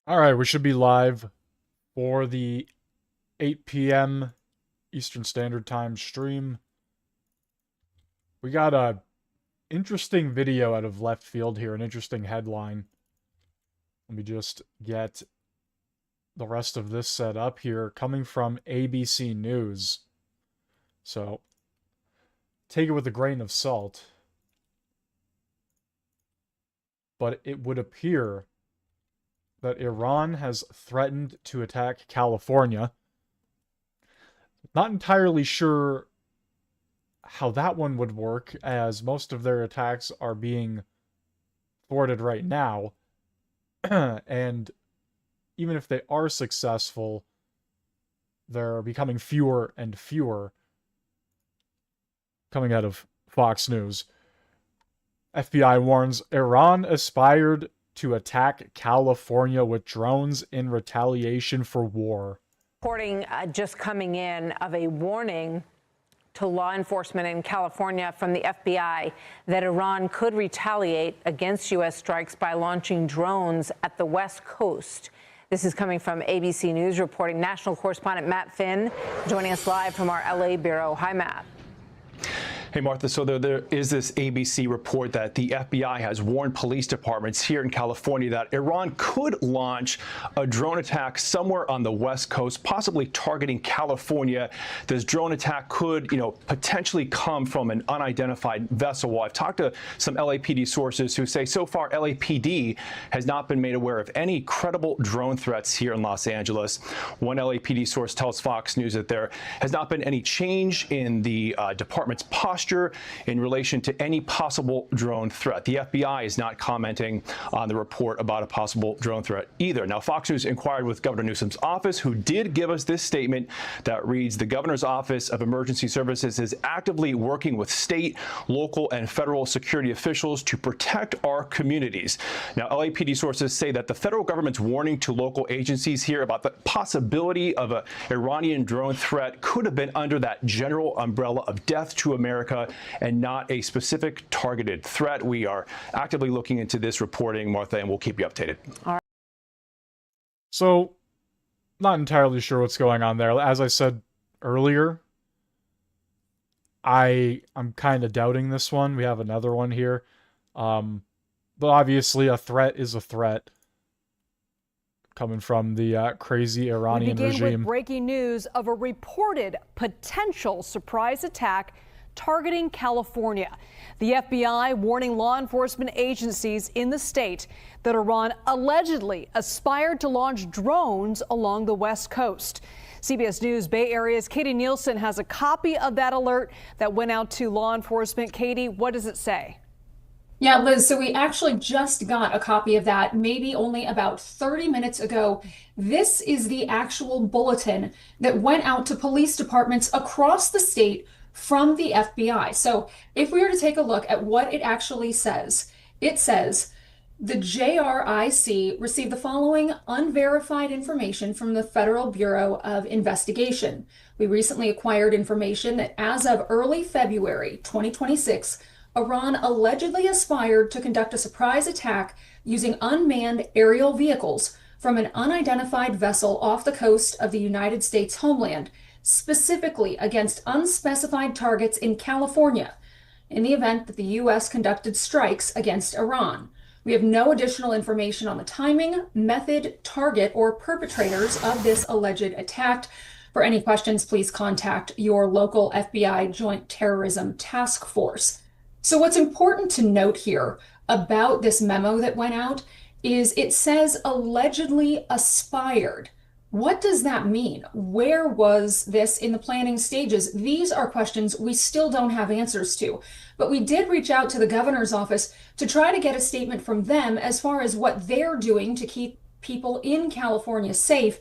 All right, we should be live for the 8 p.m. Eastern Standard Time stream. We got a interesting video out of left field here, an interesting headline. Let me just get the rest of this set up here, coming from ABC News. So take it with a grain of salt. But it would appear that Iran has threatened to attack California. Not entirely sure how that one would work, as most of their attacks are being thwarted right now. And even if they are successful, they're becoming fewer and fewer coming out of Fox News. FBI warns Iran aspired to attack California with drones in retaliation for war. Reporting just coming in of a warning to law enforcement in California from the FBI that Iran could retaliate against U.S. strikes by launching drones at the West Coast. This is coming from ABC News reporting. National correspondent Matt Finn joining us live from our L.A. bureau. Hi, Matt. Hey, Martha. So there is this ABC report that the FBI has warned police departments here in California that Iran could launch a drone attack somewhere on the West Coast, possibly targeting California. This drone attack could, potentially come from an unidentified vessel. Well, I've talked to some LAPD sources who say so far LAPD has not been made aware of any credible drone threats here in Los Angeles. One LAPD source tells Fox News that there has not been any change in the department's posture in relation to any possible drone threat. The FBI is not commenting on the report about a possible drone threat either. Now, Fox News inquired with Governor Newsom's office, who did give us this statement that reads, the Governor's Office of Emergency Services is actively working with state, local, and federal security officials to protect our communities. Now, LAPD sources say that the federal government's warning to local agencies here about the possibility of an Iranian drone threat could have been under that general umbrella of death to America and not a specific targeted threat. We are actively looking into this reporting, Martha, and we'll keep you updated. All right. So, not entirely sure what's going on there. As I said earlier, I'm kind of doubting this one. We have another one here. But obviously a threat is a threat, coming from the crazy Iranian regime. We begin with breaking news of a reported potential surprise attack targeting California. The FBI warning law enforcement agencies in the state that Iran allegedly aspired to launch drones along the West Coast. CBS News Bay Area's Katie Nielsen has a copy of that alert that went out to law enforcement. Katie, what does it say? Yeah, Liz, so we actually just got a copy of that maybe only about 30 minutes ago. This is the actual bulletin that went out to police departments across the state from the FBI. So if we were to take a look at what it actually says, it says the JRIC received the following unverified information from the Federal Bureau of Investigation. We recently acquired information that as of early February 2026, Iran allegedly aspired to conduct a surprise attack using unmanned aerial vehicles from an unidentified vessel off the coast of the United States homeland, specifically against unspecified targets in California, in the event that the U.S. conducted strikes against Iran. We have no additional information on the timing, method, target, or perpetrators of this alleged attack. For any questions, please contact your local FBI Joint Terrorism Task Force. So what's important to note here about this memo that went out is it says allegedly aspired. What does that mean? Where was this in the planning stages? These are questions we still don't have answers to, but we did reach out to the governor's office to try to get a statement from them as far as what they're doing to keep people in California safe.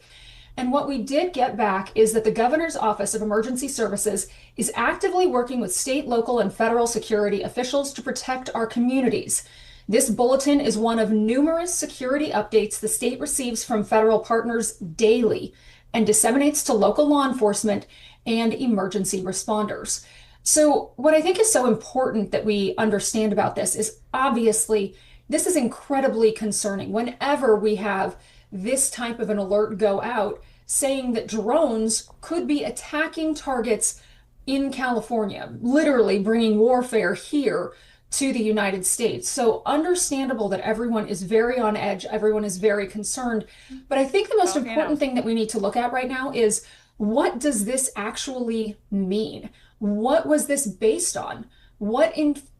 And what we did get back is that the Governor's Office of Emergency Services is actively working with state, local, and federal security officials to protect our communities. This bulletin is one of numerous security updates the state receives from federal partners daily and disseminates to local law enforcement and emergency responders. So what I think is so important that we understand about this is obviously this is incredibly concerning. Whenever we have this type of an alert go out saying that drones could be attacking targets in California, literally bringing warfare here to the United States. So understandable that everyone is very on edge, everyone is very concerned. But I think the most important thing that we need to look at right now is, what does this actually mean? What was this based on? What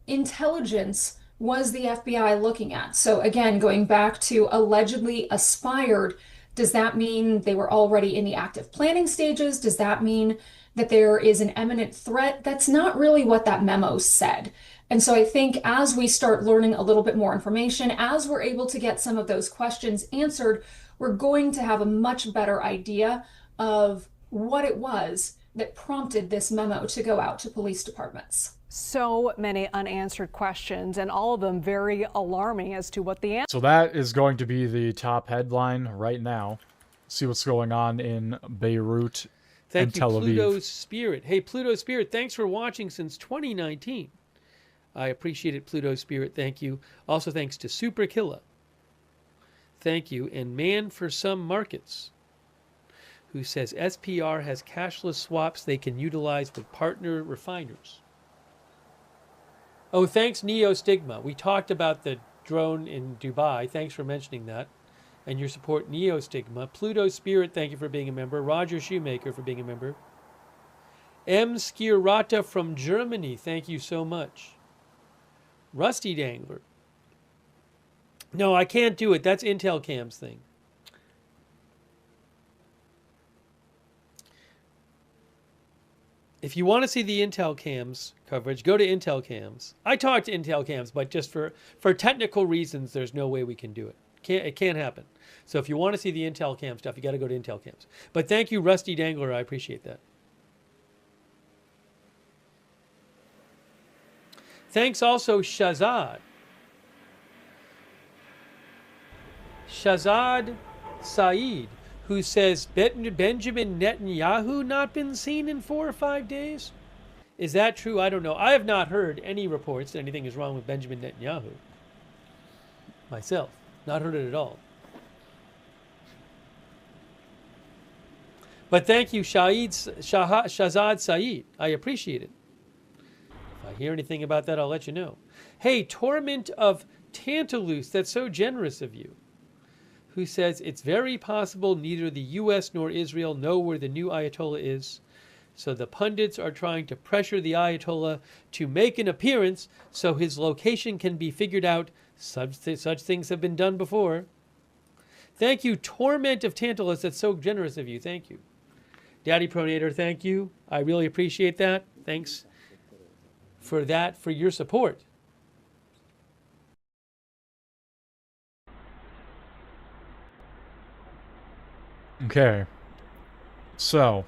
intelligence was the FBI looking at? So again, going back to allegedly aspired, does that mean they were already in the active planning stages? Does that mean that there is an imminent threat? That's not really what that memo said. And so I think as we start learning a little bit more information, as we're able to get some of those questions answered, we're going to have a much better idea of what it was that prompted this memo to go out to police departments. So many unanswered questions, and all of them very alarming as to what the answer. So that is going to be the top headline right now. See what's going on in Beirut and Tel Aviv. Pluto Spirit. Hey, Pluto Spirit, thanks for watching since 2019. I appreciate it, Pluto Spirit. Thank you. Also, thanks to Super Killa. Thank you. And Man for Some Markets, who says SPR has cashless swaps they can utilize with partner refiners. Oh, thanks, Neo Stigma. We talked about the drone in Dubai. Thanks for mentioning that. And your support, Neo Stigma. Pluto Spirit, thank you for being a member. Roger Shoemaker for being a member. M. Skirata from Germany, thank you so much. Rusty Dangler. No, I can't do it. That's Intel Cam's thing. If you want to see the Intel Cams coverage, go to Intel Cams. I talked to Intel Cams, but just for technical reasons, there's no way we can do it. It can't happen. So if you want to see the Intel Cam stuff, you got to go to Intel Cams. But thank you, Rusty Dangler. I appreciate that. Thanks also, Shazad. Shazad Saeed, who says, Benjamin Netanyahu not been seen in 4 or 5 days? Is that true? I don't know. I have not heard any reports that anything is wrong with Benjamin Netanyahu. Myself. Not heard it at all. But thank you, Shazad Saeed. I appreciate it. If I hear anything about that, I'll let you know. Hey, Torment of Tantalus, that's so generous of you, who says, it's very possible neither the U.S. nor Israel know where the new Ayatollah is. So the pundits are trying to pressure the Ayatollah to make an appearance so his location can be figured out. Such things have been done before. Thank you, Torment of Tantalus. That's so generous of you. Thank you. Daddy Pronator, thank you. I really appreciate that. Thanks for that, for your support. Okay. So,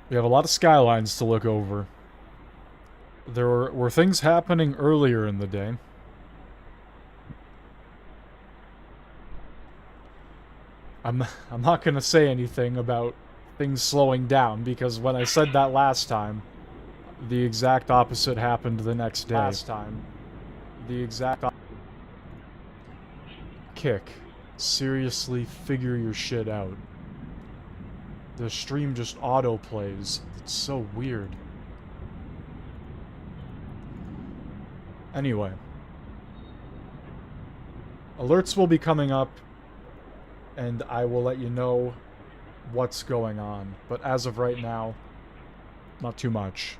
we have a lot of skylines to look over. There were things happening earlier in the day. I'm not going to say anything about things slowing down, because when I said that last time, the exact opposite happened the next day. Kick. Seriously, figure your shit out. The stream just autoplays. It's so weird. Anyway. Alerts will be coming up, and I will let you know what's going on. But as of right now, not too much.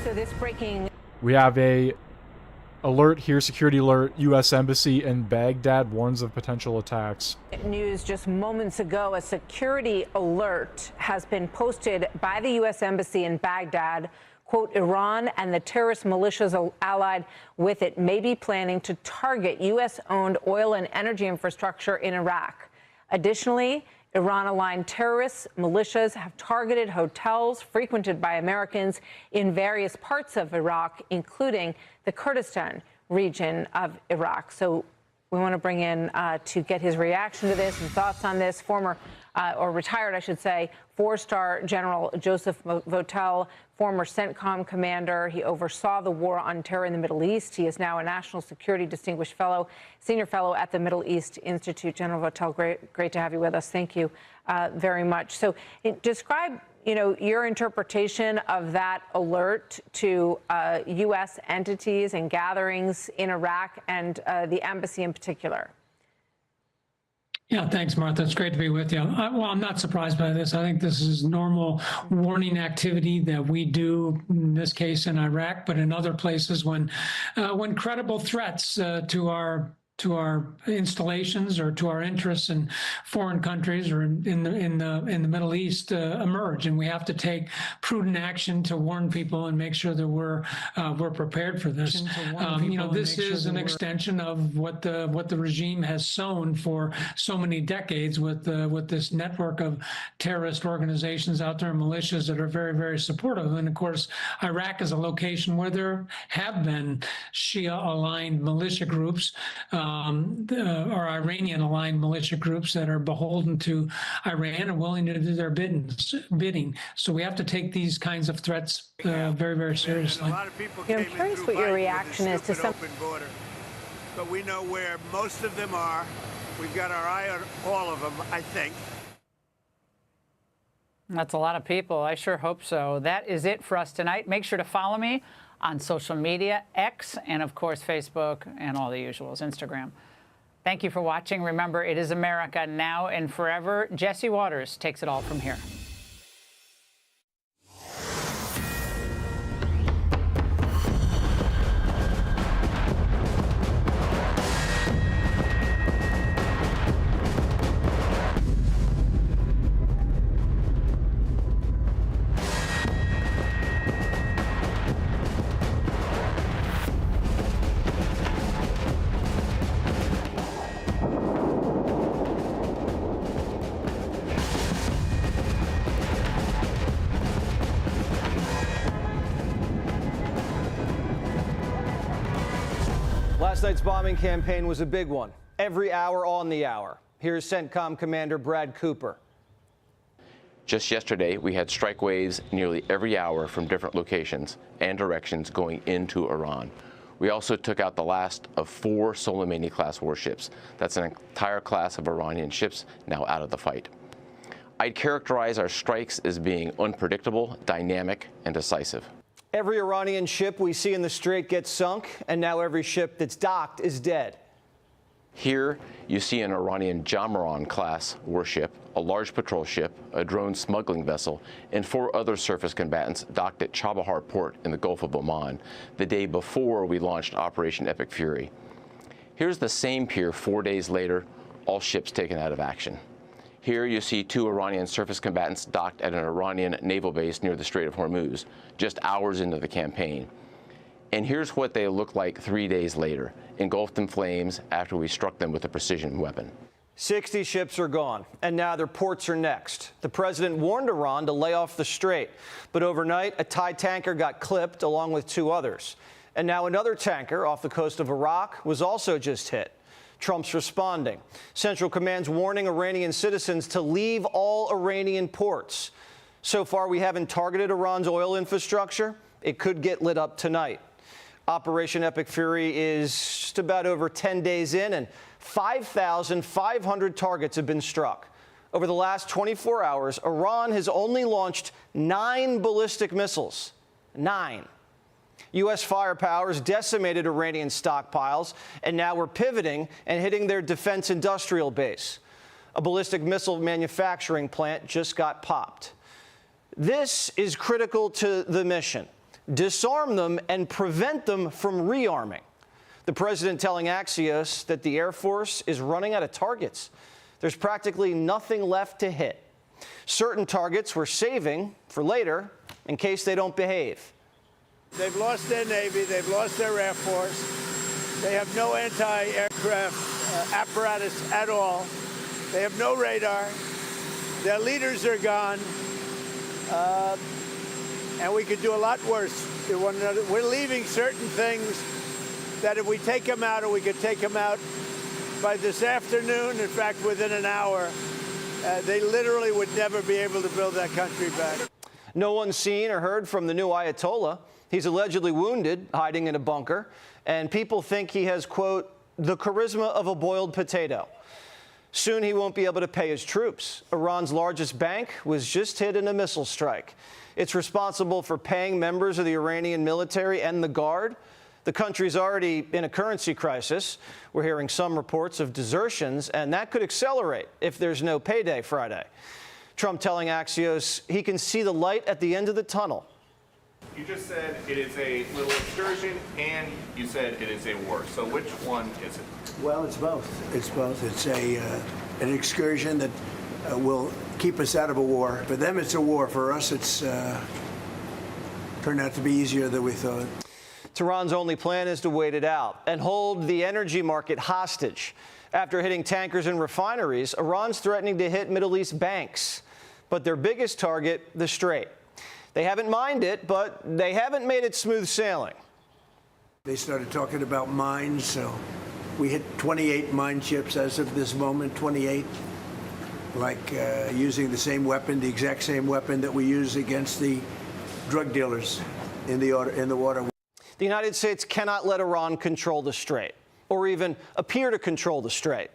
So this breaking... We have a alert here, security alert. U.S. Embassy in Baghdad warns of potential attacks. News just moments ago, a security alert has been posted by the U.S. Embassy in Baghdad. Quote, Iran and the terrorist militias allied with it may be planning to target U.S.-owned oil and energy infrastructure in Iraq. Additionally, Iran-aligned terrorist militias have targeted hotels frequented by Americans in various parts of Iraq, including the Kurdistan region of Iraq. So we want to bring in to get his reaction to this and thoughts on this, former, or retired, I should say, four-star General Joseph Votel, former CENTCOM commander. He oversaw the war on terror in the Middle East. He is now a National Security Distinguished Fellow, Senior Fellow at the Middle East Institute. General Votel, great to have you with us. Thank you very much. So describe, your interpretation of that alert to U.S. entities and gatherings in Iraq and the embassy in particular. Yeah, thanks, Martha. It's great to be with you. I'm not surprised by this. I think this is normal warning activity that we do, in this case in Iraq, but in other places when credible threats to our installations or to our interests in foreign countries or in the Middle East emerge, and we have to take prudent action to warn people and make sure that we're prepared for this. This is an extension of what the regime has sown for so many decades with this network of terrorist organizations out there and militias that are very, very supportive. And of course, Iraq is a location where there have been Shia-aligned militia groups. Or Iranian-aligned militia groups that are beholden to Iran and willing to do their bidding. So we have to take these kinds of threats very, very seriously. I'm curious what your reaction is to some open border, but we know where most of them are. We've got our eye on all of them, I think. That's a lot of people. I sure hope so. That is it for us tonight. Make sure to follow me on social media, X, and of course, Facebook, and all the usuals, Instagram. Thank you for watching. Remember, it is America now and forever. Jesse Waters takes it all from here. Last night's bombing campaign was a big one. Every hour on the hour. Here's CENTCOM Commander Brad Cooper. Just yesterday, we had strike waves nearly every hour from different locations and directions going into Iran. We also took out the last of 4 Soleimani-class warships. That's an entire class of Iranian ships now out of the fight. I'd characterize our strikes as being unpredictable, dynamic, and decisive. Every Iranian ship we see in the Strait gets sunk, and now every ship that's docked is dead. Here, you see an Iranian Jamaran-class warship, a large patrol ship, a drone smuggling vessel, and 4 other surface combatants docked at Chabahar port in the Gulf of Oman the day before we launched Operation Epic Fury. Here's the same pier 4 days later, all ships taken out of action. Here you see 2 Iranian surface combatants docked at an Iranian naval base near the Strait of Hormuz, just hours into the campaign. And here's what they look like 3 days later, engulfed in flames after we struck them with a precision weapon. 60 ships are gone, and now their ports are next. The president warned Iran to lay off the Strait, but overnight, a Thai tanker got clipped along with 2 others. And now another tanker off the coast of Iraq was also just hit. Trump's responding. Central Command's warning Iranian citizens to leave all Iranian ports. So far, we haven't targeted Iran's oil infrastructure. It could get lit up tonight. Operation Epic Fury is just about over 10 days in, and 5,500 targets have been struck. Over the last 24 hours, Iran has only launched 9 ballistic missiles. 9. U.S. firepower has decimated Iranian stockpiles, and now we're pivoting and hitting their defense industrial base. A ballistic missile manufacturing plant just got popped. This is critical to the mission. Disarm them and prevent them from rearming. The president telling Axios that the Air Force is running out of targets. There's practically nothing left to hit. Certain targets we're saving for later in case they don't behave. They've lost their Navy. They've lost their Air Force. They have no anti-aircraft apparatus at all. They have no radar. Their leaders are gone. And we could do a lot worse to one another. We're leaving certain things that if we take them out, or we could take them out by this afternoon, in fact, within an hour, they literally would never be able to build that country back. No one's seen or heard from the new Ayatollah. He's allegedly wounded, hiding in a bunker, and people think he has, quote, the charisma of a boiled potato. Soon he won't be able to pay his troops. Iran's largest bank was just hit in a missile strike. It's responsible for paying members of the Iranian military and the Guard. The country's already in a currency crisis. We're hearing some reports of desertions, and that could accelerate if there's no payday Friday. Trump telling Axios he can see the light at the end of the tunnel. You just said it is a little excursion, and you said it is a war. So which one is it? Well, it's both. It's both. It's an excursion that will keep us out of a war. For them, it's a war. For us, it's turned out to be easier than we thought. Tehran's only plan is to wait it out and hold the energy market hostage. After hitting tankers and refineries, Iran's threatening to hit Middle East banks. But their biggest target, the Strait. They haven't mined it, but they haven't made it smooth sailing. They started talking about mines, so we hit 28 mine ships as of this moment, 28. Like using the same weapon, the exact same weapon that we use against the drug dealers in the water. The United States cannot let Iran control the Strait, or even appear to control the Strait.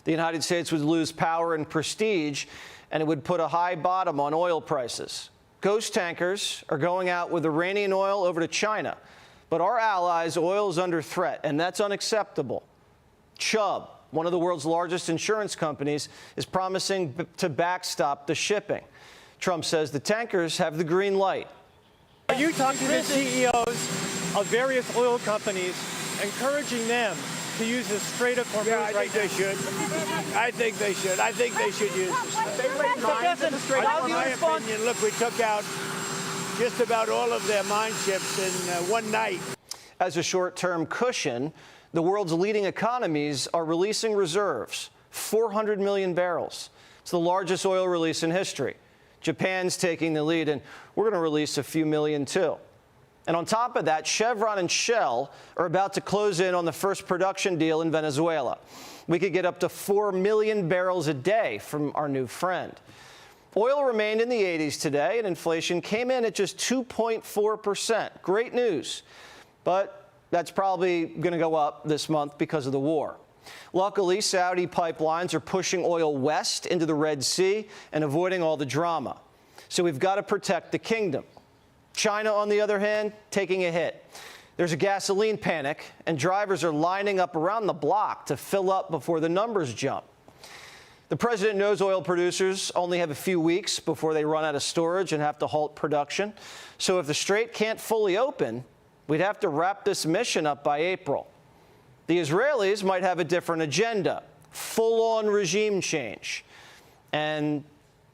The United States would lose power and prestige, and it would put a high bottom on oil prices. Ghost tankers are going out with Iranian oil over to China. But our allies' oil is under threat, and that's unacceptable. Chubb, one of the world's largest insurance companies, is promising to backstop the shipping. Trump says the tankers have the green light. Are you talking to the CEOs of various oil companies, encouraging them to use the Strait of Hormuz I think they should. I think they should. I think they should use the Strait. In my opinion, look, we took out just about all of their mine ships in one night. As a short-term cushion, the world's leading economies are releasing reserves, 400 million barrels. It's the largest oil release in history. Japan's taking the lead, and we're going to release a few million, too. And on top of that, Chevron and Shell are about to close in on the first production deal in Venezuela. We could get up to 4 million barrels a day from our new friend. Oil remained in the 80s today, and inflation came in at just 2.4%. Great news. But that's probably going to go up this month because of the war. Luckily, Saudi pipelines are pushing oil west into the Red Sea and avoiding all the drama. So we've got to protect the kingdom. China, on the other hand, taking a hit. There's a gasoline panic, and drivers are lining up around the block to fill up before the numbers jump. The president knows oil producers only have a few weeks before they run out of storage and have to halt production. So if the Strait can't fully open, we'd have to wrap this mission up by April. The Israelis might have a different agenda, full-on regime change. And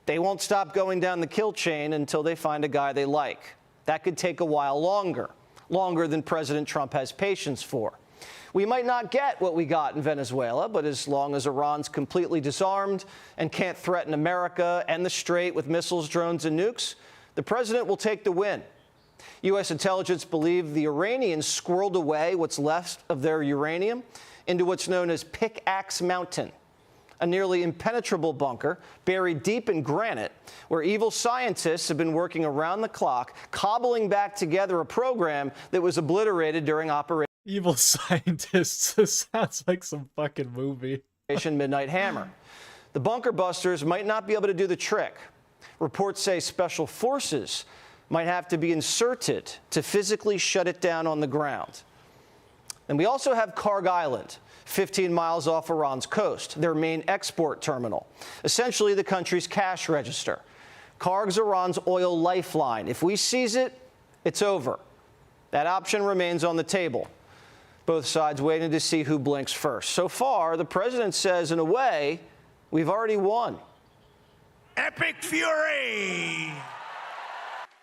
they won't stop going down the kill chain until they find a guy they like. That could take a while longer than President Trump has patience for. We might not get what we got in Venezuela, but as long as Iran's completely disarmed and can't threaten America and the Strait with missiles, drones, and nukes, the president will take the win. U.S. intelligence believe the Iranians squirreled away what's left of their uranium into what's known as Pickaxe Mountain, a nearly impenetrable bunker buried deep in granite where evil scientists have been working around the clock, cobbling back together a program that was obliterated during Operation Evil Scientists. This sounds like some fucking movie. Midnight Hammer. The bunker busters might not be able to do the trick. Reports say special forces might have to be inserted to physically shut it down on the ground. And we also have Karg Island, 15 miles off Iran's coast, their main export terminal, essentially the country's cash register. Karg's Iran's oil lifeline. If we seize it, it's over. That option remains on the table. Both sides waiting to see who blinks first. So far, the president says, in a way, we've already won. Epic Fury!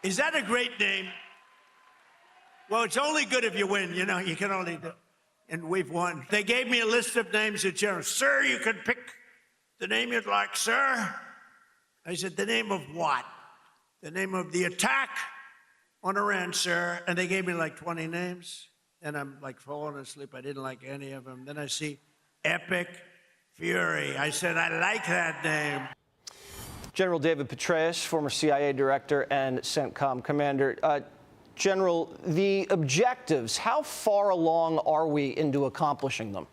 Is that a great name? Well, it's only good if you win. You know, you can only do. And we've won. They gave me a list of names at General. Sir, you can pick the name you'd like, sir. I said, the name of what? The name of the attack on Iran, sir. And they gave me like 20 names. And I'm like falling asleep. I didn't like any of them. Then I see Epic Fury. I said, I like that name. General David Petraeus, former CIA director and CENTCOM commander. General, the objectives, how far along are we into accomplishing them?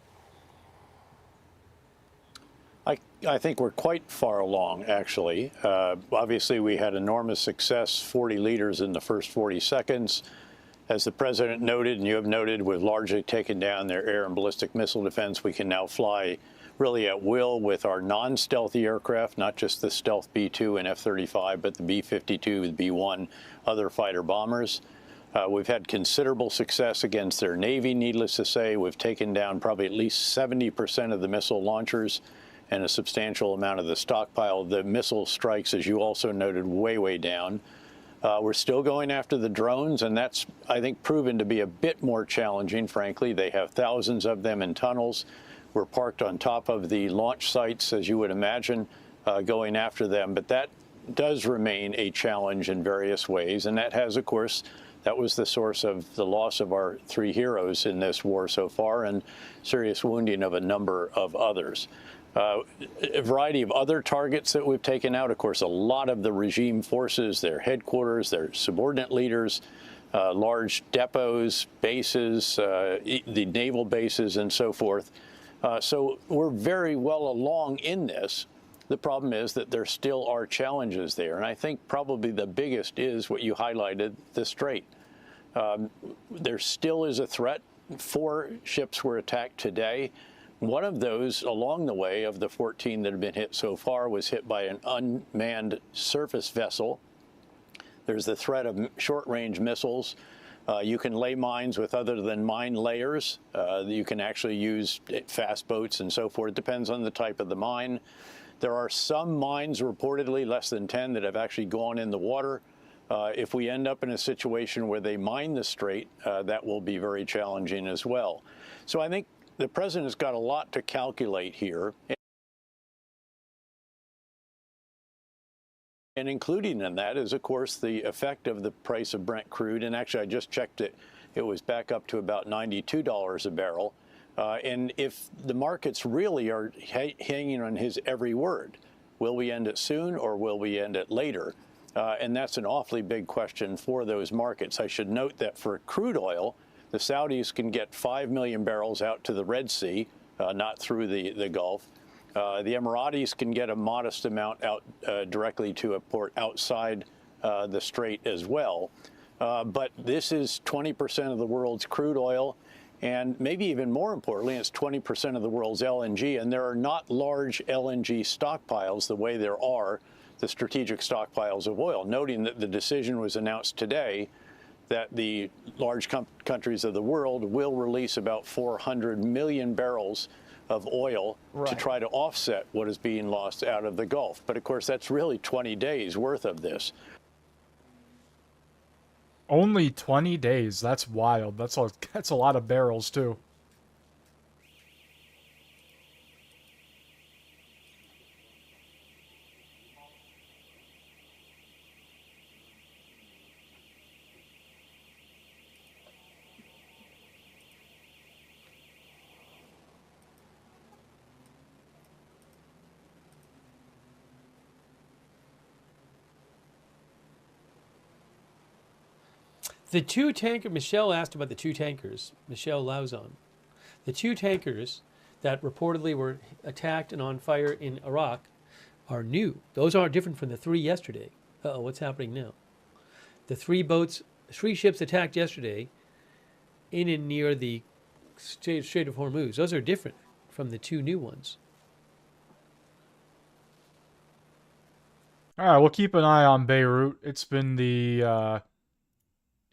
I think we're quite far along, actually. Obviously, we had enormous success, 40 liters in the first 40 seconds. As the president noted, and you have noted, we've largely taken down their air and ballistic missile defense. We can now fly really at will with our non-stealthy aircraft, not just the stealth B-2 and F-35, but the B-52, the B-1, other fighter bombers. We've had considerable success against their Navy, needless to say. We've taken down probably at least 70% of the missile launchers and a substantial amount of the stockpile. The missile strikes, as you also noted, way down. We're still going after the drones, and that's, I think, proven to be a bit more challenging, frankly. They have thousands of them in tunnels. We're parked on top of the launch sites, as you would imagine, going after them. But that does remain a challenge in various ways, and that has, of course, that was the source of the loss of our 3 heroes in this war so far and serious wounding of a number of others. A variety of other targets that we've taken out, of course, a lot of the regime forces, their headquarters, their subordinate leaders, large depots, bases, the naval bases, and so forth. So we're very well along in this. The problem is that there still are challenges there. And I think probably the biggest is what you highlighted, the Strait. There still is a threat. 4 ships were attacked today. One of those along the way of the 14 that have been hit so far was hit by an unmanned surface vessel. There's the threat of short-range missiles. You can lay mines with other than mine layers. You can actually use fast boats and so forth. It depends on the type of the mine. There are some mines, reportedly less than 10, that have actually gone in the water. If we end up in a situation where they mine the strait, that will be very challenging as well. So I think the president has got a lot to calculate here. And including in that is, of course, the effect of the price of Brent crude. And actually, I just checked it. It was back up to about $92 a barrel. And if the markets really are hanging on his every word, will we end it soon or will we end it later? And that's an awfully big question for those markets. I should note that for crude oil, the Saudis can get 5 million barrels out to the Red Sea, not through the Gulf. The Emiratis can get a modest amount out directly to a port outside the strait as well. But this is 20% of the world's crude oil, and maybe even more importantly, it's 20% of the world's LNG. And there are not large LNG stockpiles the way there are the strategic stockpiles of oil, noting that the decision was announced today that the large countries of the world will release about 400 million barrels of oil to try to offset what is being lost out of the Gulf. But of course, that's really 20 days worth of this. Only 20 days. That's wild. That's a lot of barrels, too. The 2 tanker, Michelle asked about the 2 tankers, Michelle Lauzon. The 2 tankers that reportedly were attacked and on fire in Iraq are new. Those aren't different from the 3 yesterday. Uh-oh, what's happening now? The 3 ships attacked yesterday in and near the Strait of Hormuz. Those are different from the 2 new ones. All right, we'll keep an eye on Beirut. It's been the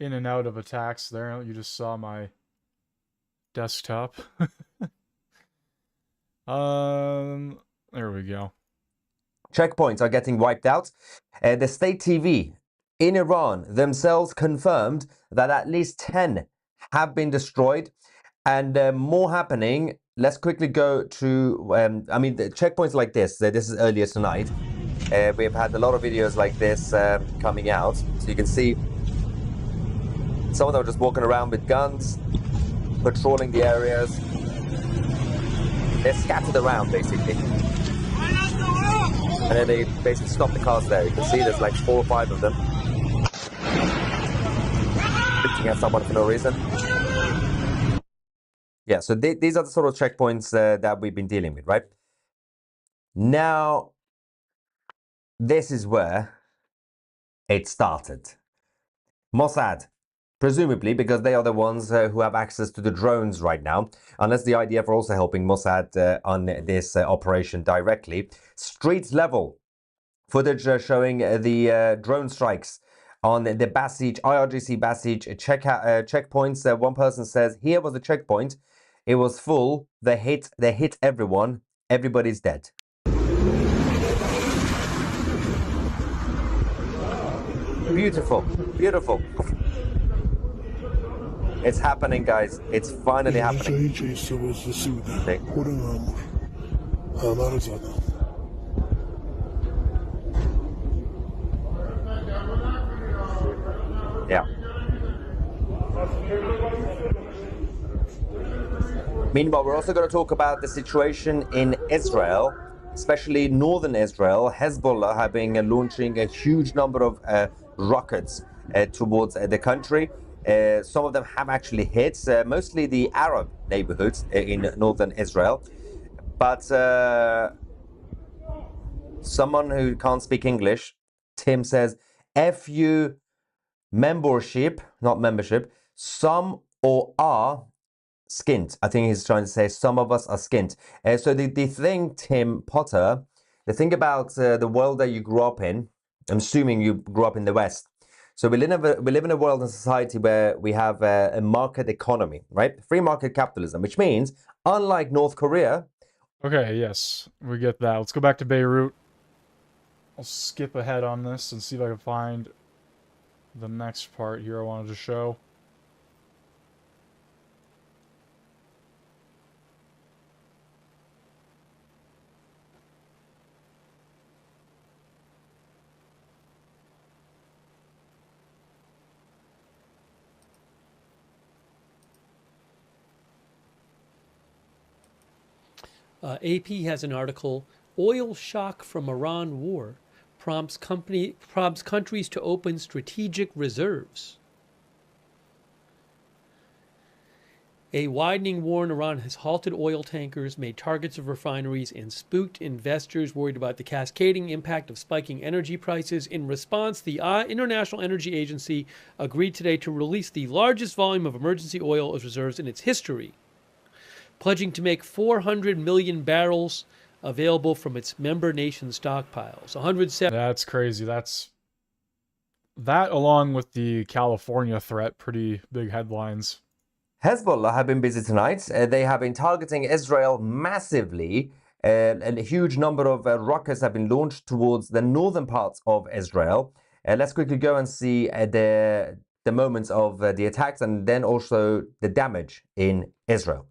in and out of attacks there. You just saw my desktop. There we go. Checkpoints are getting wiped out. The state TV in Iran themselves confirmed that at least 10 have been destroyed, and more happening. Let's quickly go to, the checkpoints like this. This is earlier tonight. We've had a lot of videos like this coming out. So you can see some of them are just walking around with guns, patrolling the areas. They're scattered around, basically. And then they basically stop the cars there. You can see there's like 4 or 5 of them. Shooting at someone for no reason. Yeah, so these are the sort of checkpoints that we've been dealing with, right? Now, this is where it started. Mossad, presumably because they are the ones who have access to the drones right now, unless the IDF are also helping Mossad on this operation directly. Street level footage showing the drone strikes on the Basij, IRGC Basij checkpoints. One person says, here was the checkpoint. It was full. They hit everyone. Everybody's dead. Beautiful, beautiful. It's happening, guys. It's finally happening. Okay. Yeah. Meanwhile, we're also going to talk about the situation in Israel, especially northern Israel. Hezbollah have been launching a huge number of rockets towards the country. Some of them have actually hit mostly the Arab neighborhoods in northern Israel. But someone who can't speak English, Tim says, FU membership, not membership, some or are skint. I think he's trying to say some of us are skint. So the thing, Tim Potter, the thing about the world that you grew up in, I'm assuming you grew up in the West. So we live in a world and society where we have a market economy, right? Free market capitalism, which means, unlike North Korea... Okay, yes, we get that. Let's go back to Beirut. I'll skip ahead on this and see if I can find the next part here I wanted to show. AP has an article, Oil Shock from Iran War prompts countries to open strategic reserves. A widening war in Iran has halted oil tankers, made targets of refineries, and spooked investors worried about the cascading impact of spiking energy prices. In response, the International Energy Agency agreed today to release the largest volume of emergency oil reserves in its history, pledging to make 400 million barrels available from its member nation stockpiles. 107. That's crazy. That along with the California threat, pretty big headlines. Hezbollah have been busy tonight. They have been targeting Israel massively. A huge number of rockets have been launched towards the northern parts of Israel. Let's quickly go and see the moments of the attacks and then also the damage in Israel.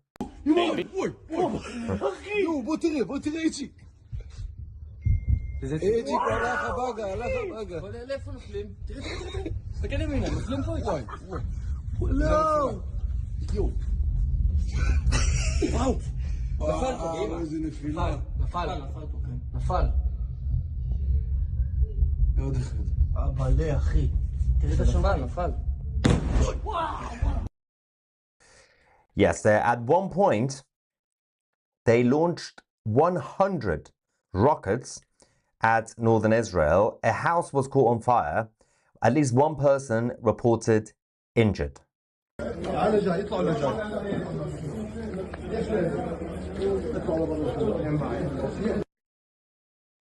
Yes, at one point, they launched 100 rockets at northern Israel. A house was caught on fire. At least one person reported injured.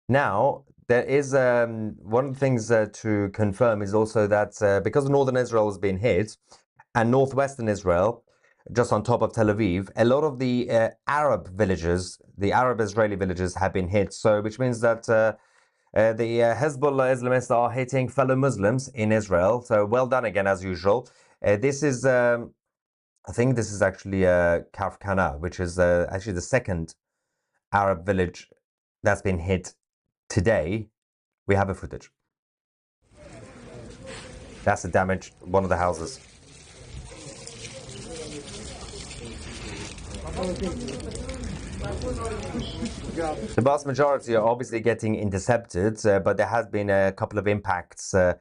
Now, there is one of the things to confirm is also that because northern Israel has been hit and northwestern Israel, just on top of Tel Aviv, a lot of the Arab villages, the Arab Israeli villages have been hit. So, which means that the Hezbollah Islamists are hitting fellow Muslims in Israel. So, well done again, as usual. This is, I think this is actually Kafkana, which is actually the second Arab village that's been hit today. We have a footage. That's the damage, one of the houses. The vast majority are obviously getting intercepted, but there has been a couple of impacts, a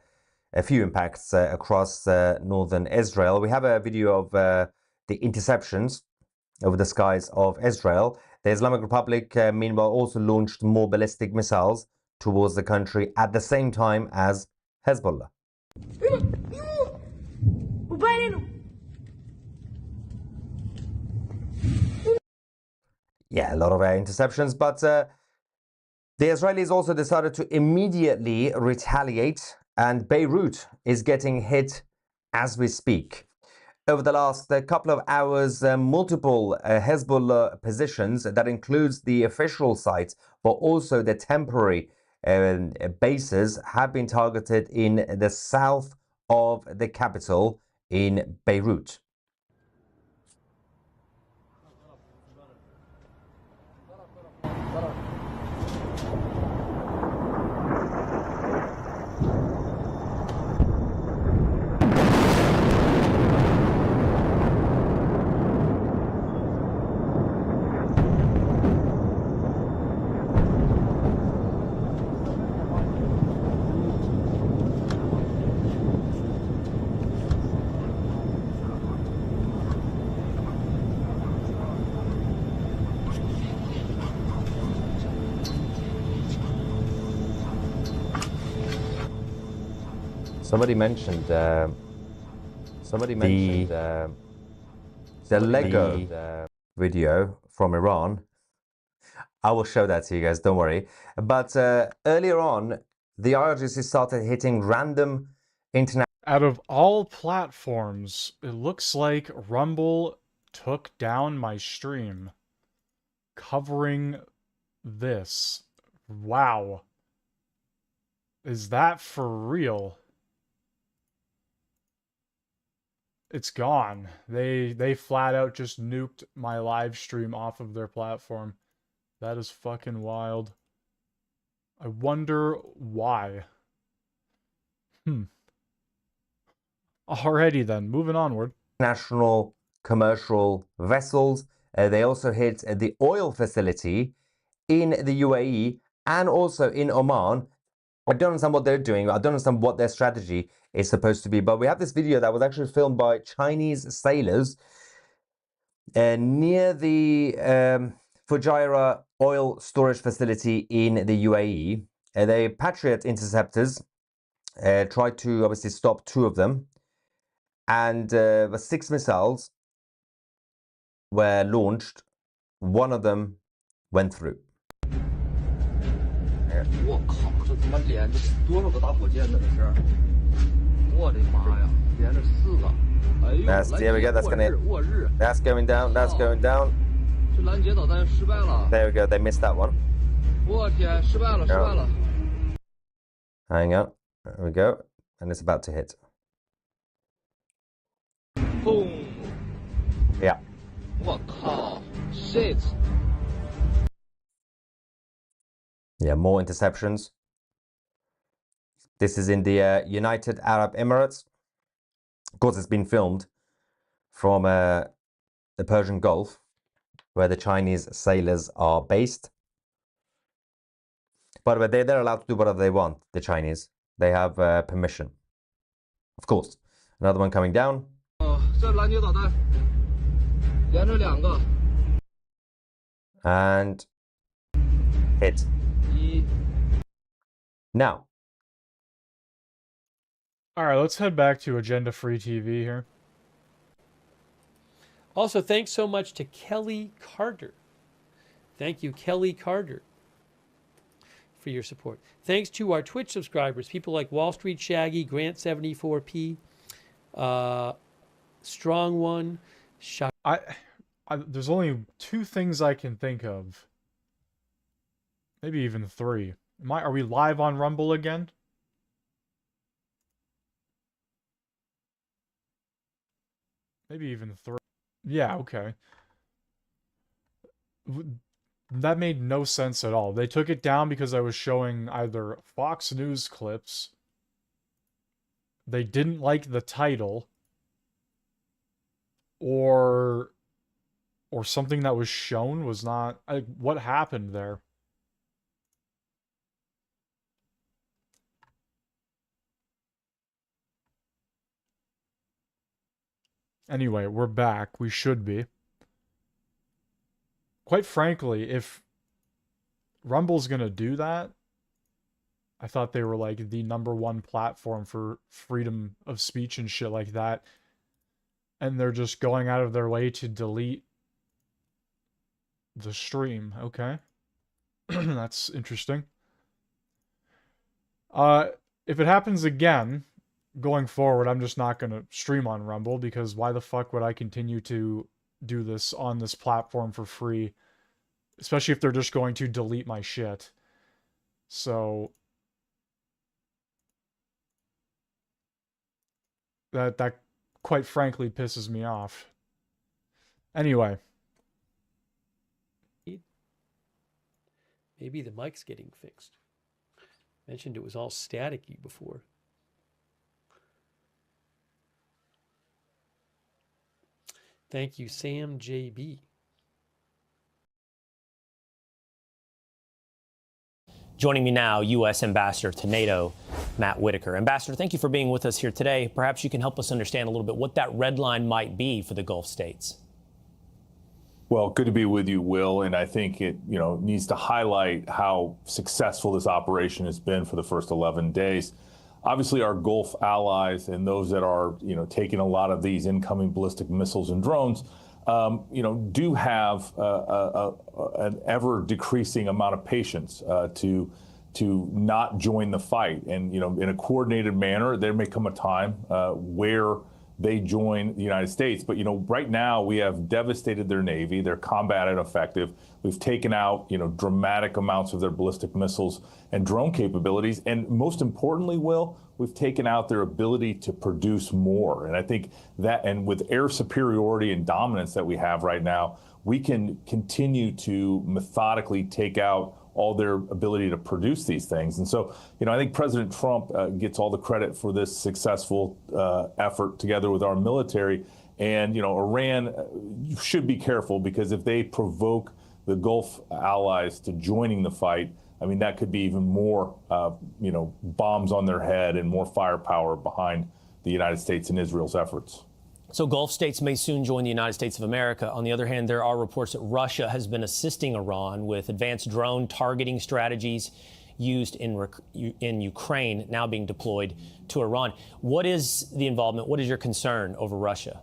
few impacts across northern Israel. We have a video of the interceptions over the skies of Israel. The Islamic Republic, meanwhile, also launched more ballistic missiles towards the country at the same time as Hezbollah. Yeah, a lot of interceptions, but the Israelis also decided to immediately retaliate, and Beirut is getting hit as we speak. Over the last couple of hours, multiple Hezbollah positions, that includes the official sites, but also the temporary bases, have been targeted in the south of the capital in Beirut. Somebody mentioned the Lego video from Iran. I will show that to you guys, don't worry. But earlier on, the IRGC started hitting random international... Out of all platforms, it looks like Rumble took down my stream covering this. Wow. Is that for real? It's gone. They flat out just nuked my live stream off of their platform. That is fucking wild. I wonder why. Alrighty then, moving onward. National commercial vessels. They also hit the oil facility in the UAE and also in Oman. I don't understand what they're doing. I don't understand what their strategy is supposed to be. But we have this video that was actually filmed by Chinese sailors near the Fujairah oil storage facility in the UAE. The Patriot interceptors tried to obviously stop 2 of them. And the 6 missiles were launched. 1 of them went through. 我靠，这他妈连着多少个大火箭呢？这是，我的妈呀，连着4个。哎呦， There we go. That's going down. That's going down. 这拦截导弹失败了。 There we go. They missed that one. 我天，失败了，失败了。 Hang on. There we go. And it's about to hit. Boom. Yeah. 我靠 ，shit。 Yeah, more interceptions. This is in the United Arab Emirates. Of course, it's been filmed from the Persian Gulf, where the Chinese sailors are based. But they're allowed to do whatever they want, the Chinese. They have permission. Of course. Another one coming down. 这拦截导弹连着2个。 And hit. Now. Alright, let's head back to Agenda Free TV here. Also, thanks so much to Kelly Carter. Thank you, Kelly Carter, for your support. Thanks to our Twitch subscribers, people like Wall Street Shaggy, Grant74P, Strong One, there's only 2 things I can think of. Maybe even 3. Are we live on Rumble again? Maybe even 3. Yeah, okay. That made no sense at all. They took it down because I was showing either Fox News clips, they didn't like the title, or or something that was shown was not... what happened there? Anyway, we're back. We should be. Quite frankly, if Rumble's gonna do that, I thought they were like the #1 platform for freedom of speech and shit like that, and they're just going out of their way to delete the stream. Okay. That's interesting. If it happens again, going forward, I'm just not going to stream on Rumble, because why the fuck would I continue to do this on this platform for free? Especially if they're just going to delete my shit. So that quite frankly pisses me off. Anyway. Maybe the mic's getting fixed. Mentioned it was all staticky before. Thank you, Sam JB. Joining me now, U.S. Ambassador to NATO, Matt Whitaker. Ambassador, thank you for being with us here today. Perhaps you can help us understand a little bit what that red line might be for the Gulf states. Well, good to be with you, Will. And I think it, needs to highlight how successful this operation has been for the first 11 days. Obviously, our Gulf allies and those that are, taking a lot of these incoming ballistic missiles and drones, do have an ever decreasing amount of patience to not join the fight. And, in a coordinated manner, there may come a time where they join the United States. But, right now we have devastated their Navy. They're combat ineffective. We've taken out, dramatic amounts of their ballistic missiles and drone capabilities. And most importantly, Will, we've taken out their ability to produce more. And I think that, and with air superiority and dominance that we have right now, we can continue to methodically take out all their ability to produce these things. And so, I think President Trump gets all the credit for this successful effort together with our military. And, Iran should be careful, because if they provoke the Gulf allies to joining the fight, I mean, that could be even more, bombs on their head and more firepower behind the United States and Israel's efforts. So Gulf states may soon join the United States of America. On the other hand, there are reports that Russia has been assisting Iran with advanced drone targeting strategies used in Ukraine now being deployed to Iran. What is the involvement? What is your concern over Russia?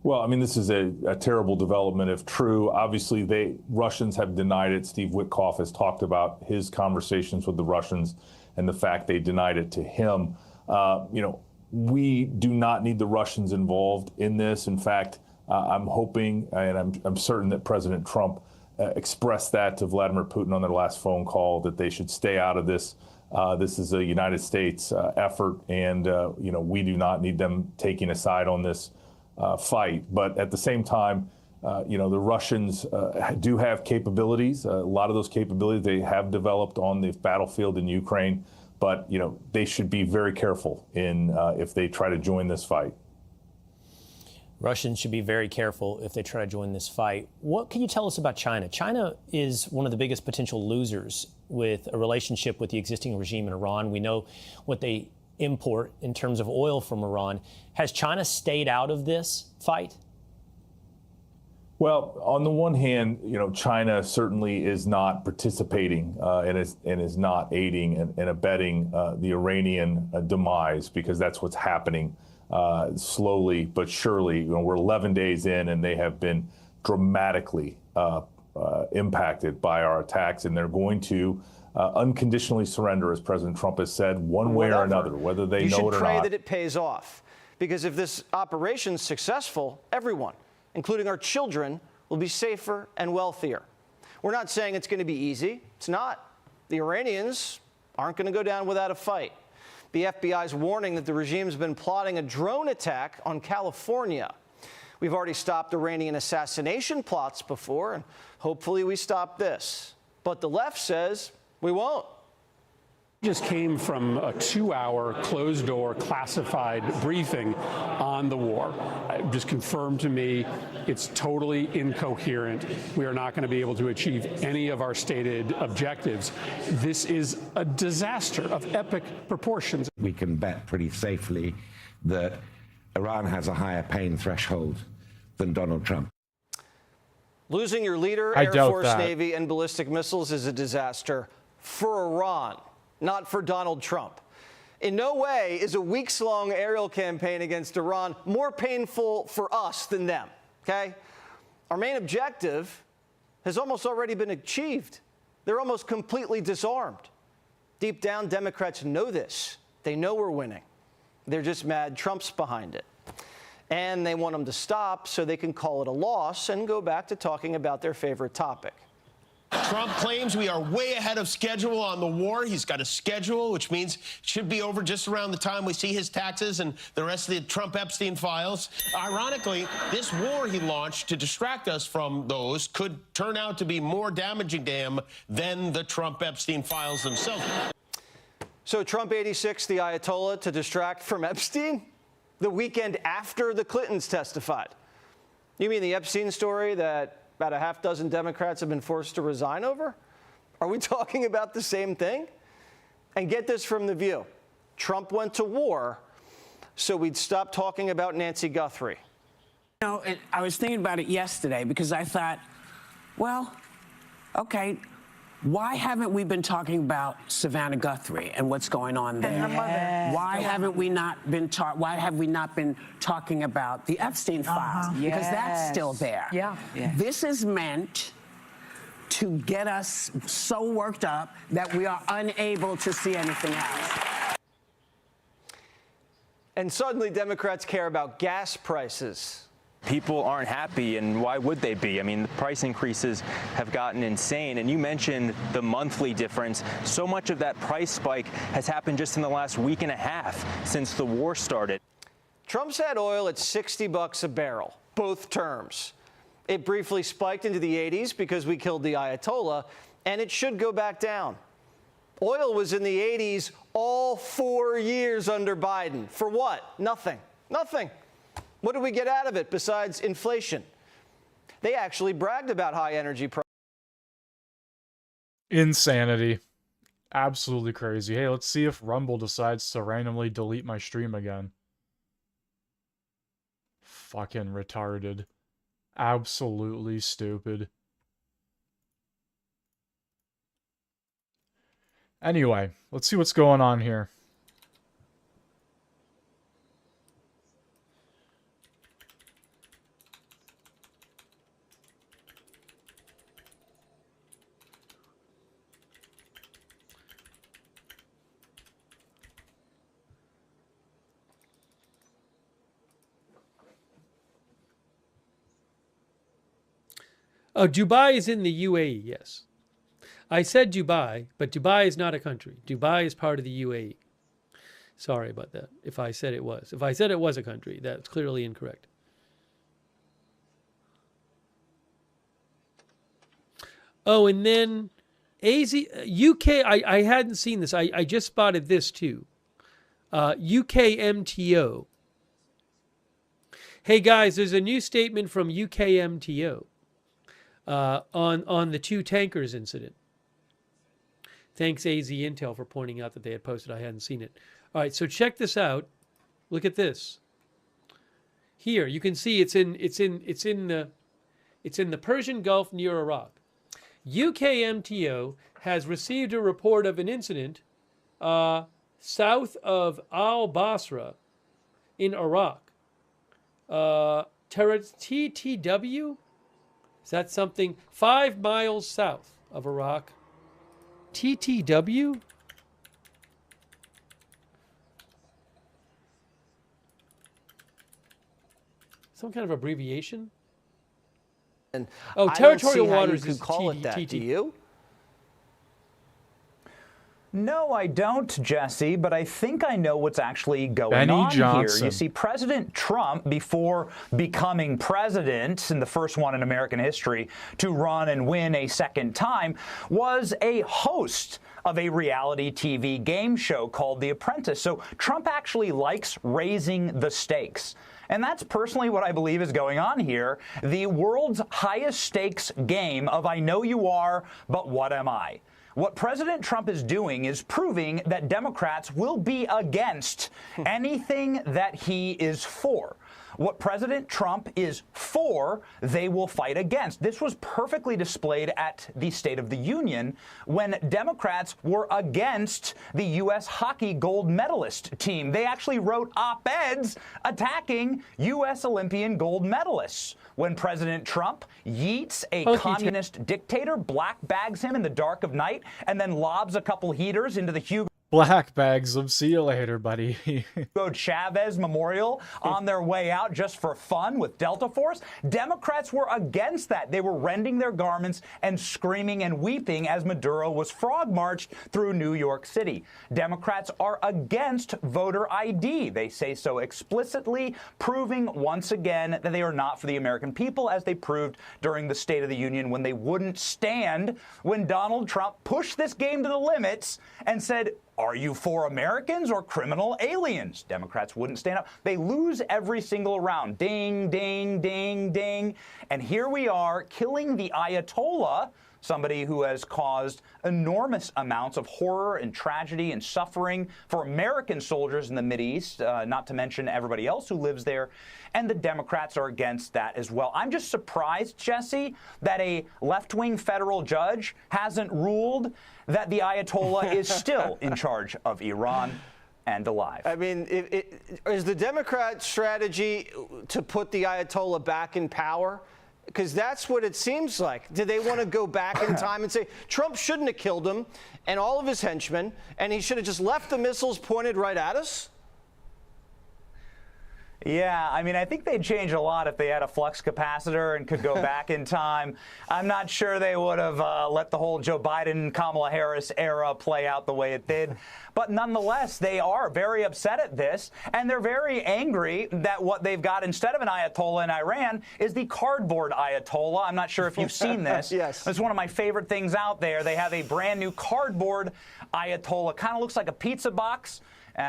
Well, I mean, this is a terrible development if true. Obviously, Russians have denied it. Steve Witkoff has talked about his conversations with the Russians and the fact they denied it to him. We do not need the Russians involved in this. In fact, I'm hoping, and I'm certain that President Trump expressed that to Vladimir Putin on their last phone call, that they should stay out of this. This is a United States effort, and we do not need them taking a side on this fight. But at the same time, the Russians do have capabilities. A lot of those capabilities they have developed on the battlefield in Ukraine. But, they should be very careful if they try to join this fight. Russians should be very careful if they try to join this fight. What can you tell us about China? China is one of the biggest potential losers with a relationship with the existing regime in Iran. We know what they import in terms of oil from Iran. Has China stayed out of this fight? Well, on the one hand, China certainly is not participating and is not aiding and abetting the Iranian demise, because that's what's happening slowly but surely. We're 11 days in, and they have been dramatically impacted by our attacks, and they're going to unconditionally surrender, as President Trump has said, one way or another, whether they know it or not. You should pray that it pays off, because if this operation's successful, everyone, including our children, will be safer and wealthier. We're not saying it's going to be easy. It's not. The Iranians aren't going to go down without a fight. The FBI's warning that the regime's been plotting a drone attack on California. We've already stopped Iranian assassination plots before, and hopefully we stop this. But the left says we won't. Just came from a 2-hour closed-door classified briefing on the war. It just confirmed to me it's totally incoherent. We are not going to be able to achieve any of our stated objectives. This is a disaster of epic proportions. We can bet pretty safely that Iran has a higher pain threshold than Donald Trump. Losing your leader, I Air doubt Force, that. Navy, and ballistic missiles is a disaster for Iran, not for Donald Trump. In no way is a weeks-long aerial campaign against Iran more painful for us than them, okay? Our main objective has almost already been achieved. They're almost completely disarmed. Deep down, Democrats know this. They know we're winning. They're just mad Trump's behind it. And they want him to stop so they can call it a loss and go back to talking about their favorite topic. Trump claims we are way ahead of schedule on the war. He's got a schedule, which means it should be over just around the time we see his taxes and the rest of the Trump-Epstein files. Ironically, this war he launched to distract us from those could turn out to be more damaging to him than the Trump-Epstein files themselves. So Trump 86, the Ayatollah, to distract from Epstein? The weekend after the Clintons testified. You mean the Epstein story that about a half dozen Democrats have been forced to resign over? Are we talking about the same thing? And get this from The View. Trump went to war so we'd stop talking about Nancy Guthrie. You know, I was thinking about it yesterday because I thought, well, okay, why haven't we been talking about Savannah Guthrie and what's going on there? And her mother. Why haven't we not been why have we not been talking about the Epstein files? Because that's still there. Yeah. This is meant to get us so worked up that we are unable to see anything else. And suddenly Democrats care about gas prices. People aren't happy, and why would they be? I mean, the price increases have gotten insane, and you mentioned the monthly difference. So much of that price spike has happened just in the last week and a half since the war started. Trump's had oil at $60 a barrel, both terms. It briefly spiked into the 80s because we killed the Ayatollah, and it should go back down. Oil was in the 80s all 4 years under Biden. For what? Nothing. Nothing. What did we get out of it besides inflation? They actually bragged about high energy prices. Insanity. Absolutely crazy. Hey, let's see if Rumble decides to randomly delete my stream again. Fucking retarded. Absolutely stupid. Anyway, let's see what's going on here. Oh, Dubai is in the UAE, yes. I said Dubai, but Dubai is not a country. Dubai is part of the UAE. Sorry about that, if I said it was. If I said it was a country, that's clearly incorrect. Oh, and then UK, I hadn't seen this. I just spotted this too. UKMTO. Hey guys, there's a new statement from UKMTO. On the two tankers incident. Thanks AZ Intel for pointing out that they had posted. I hadn't seen it. All right, so check this out. Look at this. Here you can see it's in the Persian Gulf near Iraq. UKMTO has received a report of an incident south of Al Basra in Iraq. TTW. Is that something 5 miles south of Iraq? TTW? Some kind of abbreviation? And oh, I territorial don't see how waters you could is call it that, do you? No, I don't, Jesse, but I think I know what's actually going Benny on Johnson. here. You see, President Trump, before becoming president, and the first one in American history to run and win a second time, was a host of a reality TV game show called The Apprentice. So Trump actually likes raising the stakes. And that's personally what I believe is going on here. The world's highest stakes game of I know you are, but what am I? What President Trump is doing is proving that Democrats will be against anything that he is for. What President Trump is for, they will fight against. This was perfectly displayed at the State of the Union when Democrats were against the U.S. hockey gold medalist team. They actually wrote op-eds attacking U.S. Olympian gold medalists. When President Trump yeets a communist dictator, black bags him in the dark of night, and then lobs a couple heaters into the Hugo Black bags of see you later, buddy. Chavez Memorial on their way out just for fun with Delta Force. Democrats were against that. They were rending their garments and screaming and weeping as Maduro was frog marched through New York City. Democrats are against voter ID. They say so explicitly, proving once again that they are not for the American people, as they proved during the State of the Union when they wouldn't stand when Donald Trump pushed this game to the limits and said, are you for Americans or criminal aliens? Democrats wouldn't stand up. They lose every single round. Ding, ding, ding, ding. And here we are killing the Ayatollah, somebody who has caused enormous amounts of horror and tragedy and suffering for American soldiers in the Mideast, not to mention everybody else who lives there. And the Democrats are against that as well. I'm just surprised, Jesse, that a left-wing federal judge hasn't ruled that the Ayatollah is still in charge of Iran and alive. I mean, is the Democrat strategy to put the Ayatollah back in power? Because that's what it seems like. Do they want to go back in time and say Trump shouldn't have killed him and all of his henchmen, and he should have just left the missiles pointed right at us? Yeah, I mean, I think they'd change a lot if they had a flux capacitor and could go back in time. I'm not sure they would have let the whole Joe Biden, Kamala Harris era play out the way it did. But nonetheless, they are very upset at this, and they're very angry that what they've got instead of an Ayatollah in Iran is the cardboard Ayatollah. I'm not sure if you've seen this. Yes. It's one of my favorite things out there. They have a brand new cardboard Ayatollah. Kind of looks like a pizza box.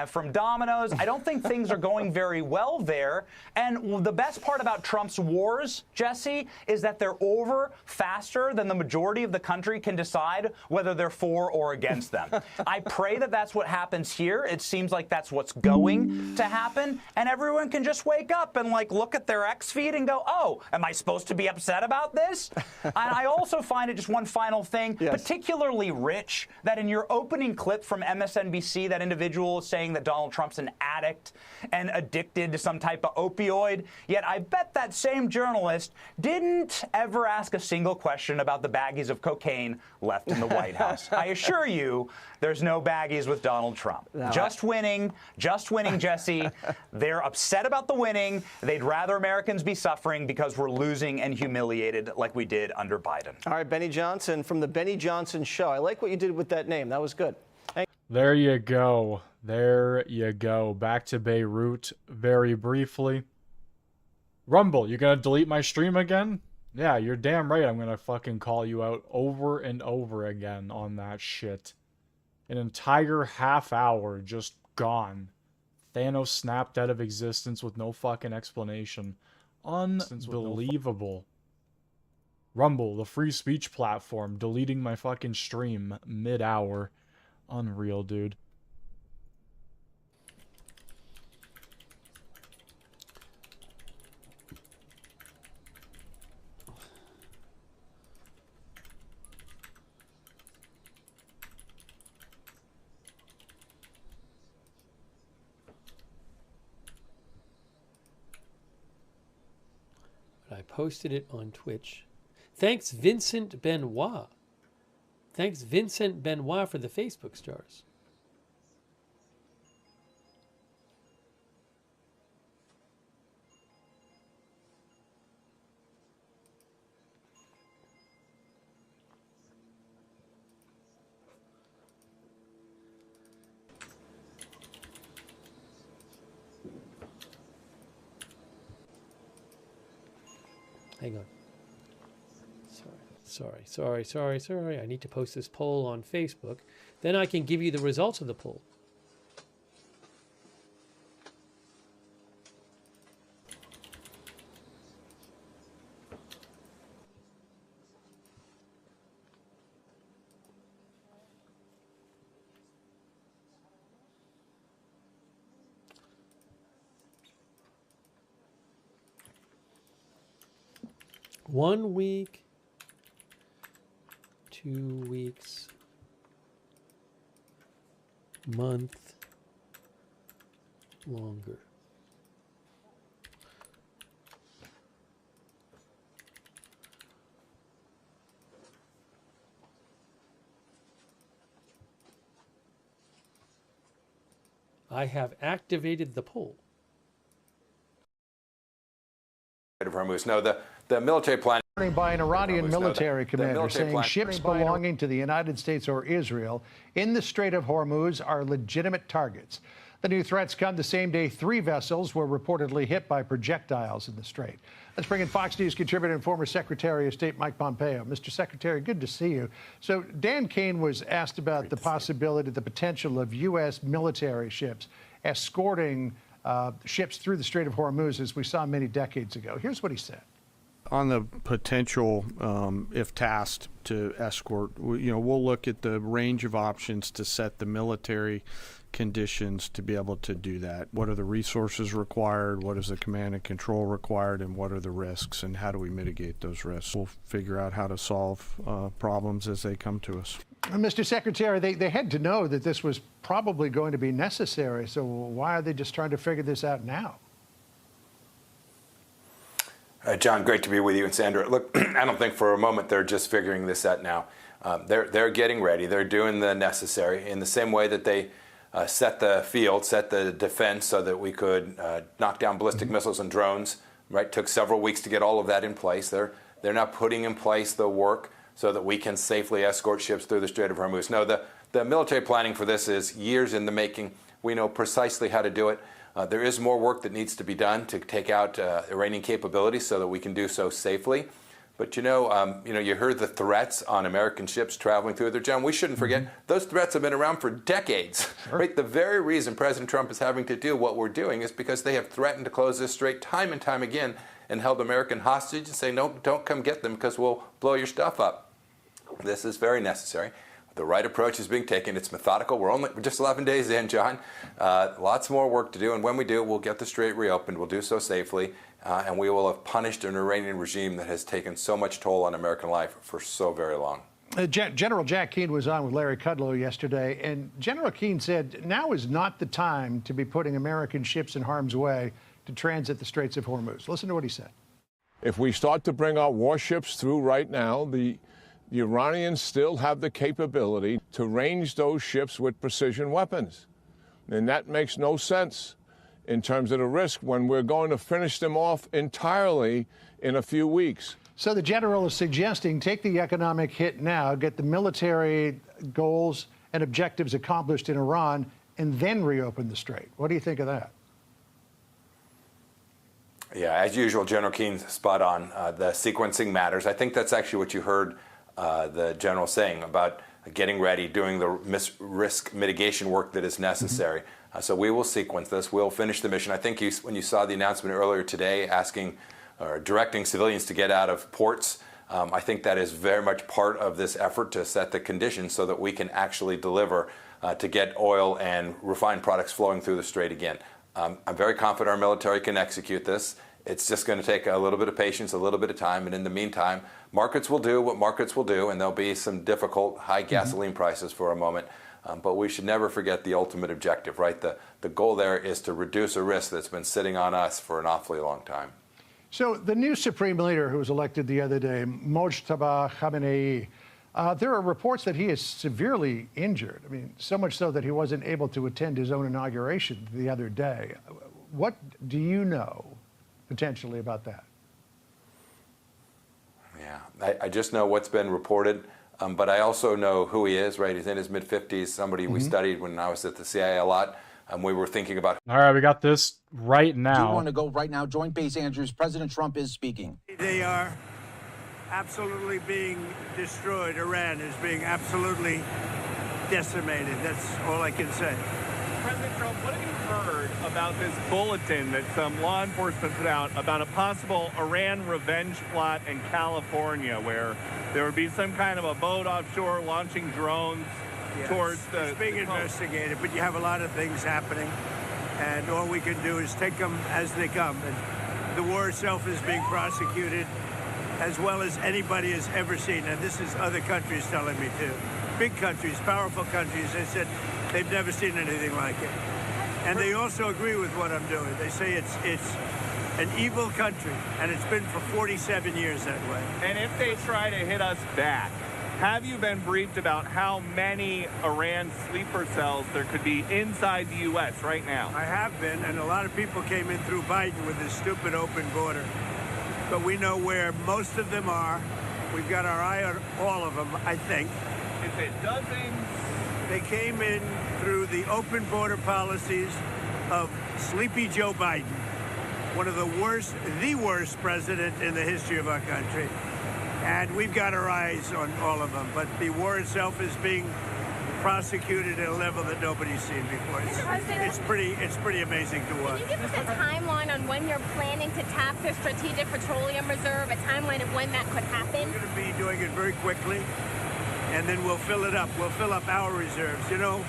From Domino's. I don't think things are going very well there. And the best part about Trump's wars, Jesse, is that they're over faster than the majority of the country can decide whether they're for or against them. I pray that that's what happens here. It seems like that's what's going to happen. And everyone can just wake up and like look at their X feed and go, oh, am I supposed to be upset about this? And I also find it, just one final thing, particularly rich that in your opening clip from MSNBC, that individual saying that Donald Trump's an addict and addicted to some type of opioid. Yet I bet that same journalist didn't ever ask a single question about the baggies of cocaine left in the White House. I assure you, there's no baggies with Donald Trump. No. Just winning, Jesse. They're upset about the winning. They'd rather Americans be suffering because we're losing and humiliated like we did under Biden. All right, Benny Johnson from the Benny Johnson Show. I like what you did with that name. That was good. There you go. There you go. Back to Beirut very briefly. Rumble, you gonna delete my stream again? Yeah, you're damn right I'm gonna fucking call you out over and over again on that shit. An entire half hour just gone. Thanos snapped out of existence with no fucking explanation. Unbelievable. Rumble, the free speech platform, deleting my fucking stream mid-hour. Unreal, dude. I posted it on Twitch. Thanks, Vincent Benoit. Thanks, Vincent Benoit, for the Facebook stars. Hang on. Sorry. I need to post this poll on Facebook. Then I can give you the results of the poll. One week, 2 weeks, month, longer. I have activated the poll. Of Hormuz. No, the military plan By an Iranian military commander saying ships belonging to the United States or Israel in the Strait of Hormuz are legitimate targets. The new threats come the same day 3 vessels were reportedly hit by projectiles in the strait. Let's bring in Fox News contributor and former Secretary of State Mike Pompeo. Mr. Secretary, good to see you. So Dan Kane was asked about the possibility, the potential of U.S. military ships escorting ships through the Strait of Hormuz, as we saw many decades ago. Here's what he said. On the potential, if tasked to escort, we'll look at the range of options to set the military conditions to be able to do that. What are the resources required? What is the command and control required? And what are the risks? And how do we mitigate those risks? We'll figure out how to solve problems as they come to us. Mr. Secretary, they had to know that this was probably going to be necessary. So why are they just trying to figure this out now? John, great to be with you. And Sandra, look, I don't think for a moment they're just figuring this out now. They're getting ready. They're doing the necessary in the same way that they set the field, set the defense so that we could knock down ballistic missiles and drones. Right, took several weeks to get all of that in place. They're now putting in place the work so that we can safely escort ships through the Strait of Hormuz. No, the military planning for this is years in the making. We know precisely how to do it. There is more work that needs to be done to take out Iranian capabilities so that we can do so safely. But you heard the threats on American ships traveling through there, John. We shouldn't forget those threats have been around for decades. Sure. Right? The very reason President Trump is having to do what we're doing is because they have threatened to close this strait time and time again and held American hostage and say, no, don't come get them because we'll blow your stuff up. This is very necessary. The right approach is being taken. It's methodical. We're just 11 days in, John. Lots more work to do. And when we do, we'll get the strait reopened. We'll do so safely. And we will have punished an Iranian regime that has taken so much toll on American life for so very long. General Jack Keane was on with Larry Kudlow yesterday. And General Keane said now is not the time to be putting American ships in harm's way to transit the Straits of Hormuz. Listen to what he said. If we start to bring our warships through right now, the Iranians still have the capability to range those ships with precision weapons. And that makes no sense in terms of the risk when we're going to finish them off entirely in a few weeks. So the general is suggesting take the economic hit now, get the military goals and objectives accomplished in Iran, and then reopen the strait. What do you think of that? Yeah, as usual, General Keene's spot on. The sequencing matters. I think that's actually what you heard the general saying about getting ready, doing the risk mitigation work that is necessary. So we will sequence this. We'll finish the mission. I think when you saw the announcement earlier today asking or directing civilians to get out of ports, I think that is very much part of this effort to set the conditions so that we can actually deliver to get oil and refined products flowing through the strait again. I'm very confident our military can execute this. It's just going to take a little bit of patience, a little bit of time, and in the meantime, markets will do what markets will do, and there'll be some difficult high gasoline prices for a moment. But we should never forget the ultimate objective, right? The goal there is to reduce a risk that's been sitting on us for an awfully long time. So the new supreme leader who was elected the other day, Mojtaba Khamenei, there are reports that he is severely injured. I mean, so much so that he wasn't able to attend his own inauguration the other day. What do you know potentially about that? Yeah, I just know what's been reported, but I also know who he is, right? He's in his mid-50s, somebody we studied when I was at the CIA a lot. We were thinking about. All right, we got this right now. Do you want to go right now? Joint Base Andrews, President Trump is speaking. They are absolutely being destroyed. Iran is being absolutely decimated. That's all I can say. President Trump, what have you heard about this bulletin that some law enforcement put out about a possible Iran revenge plot in California, where there would be some kind of a boat offshore launching drones towards the... It's being investigated, but you have a lot of things happening, and all we can do is take them as they come. And the war itself is being prosecuted as well as anybody has ever seen, and this is other countries telling me too. Big countries, powerful countries, they said they've never seen anything like it. And they also agree with what I'm doing. They say it's an evil country, and it's been for 47 years that way. And if they try to hit us back, have you been briefed about how many Iran sleeper cells there could be inside the U.S. right now? I have been, and a lot of people came in through Biden with this stupid open border. But we know where most of them are. We've got our eye on all of them, I think. Is it dozens? They came in through the open border policies of Sleepy Joe Biden, one of the worst president in the history of our country. And we've got our eyes on all of them. But the war itself is being prosecuted at a level that nobody's seen before. It's pretty amazing to watch. Can you give us a timeline on when you're planning to tap the Strategic Petroleum Reserve, a timeline of when that could happen? We're going to be doing it very quickly, and then we'll fill it up. We'll fill up our reserves. You know,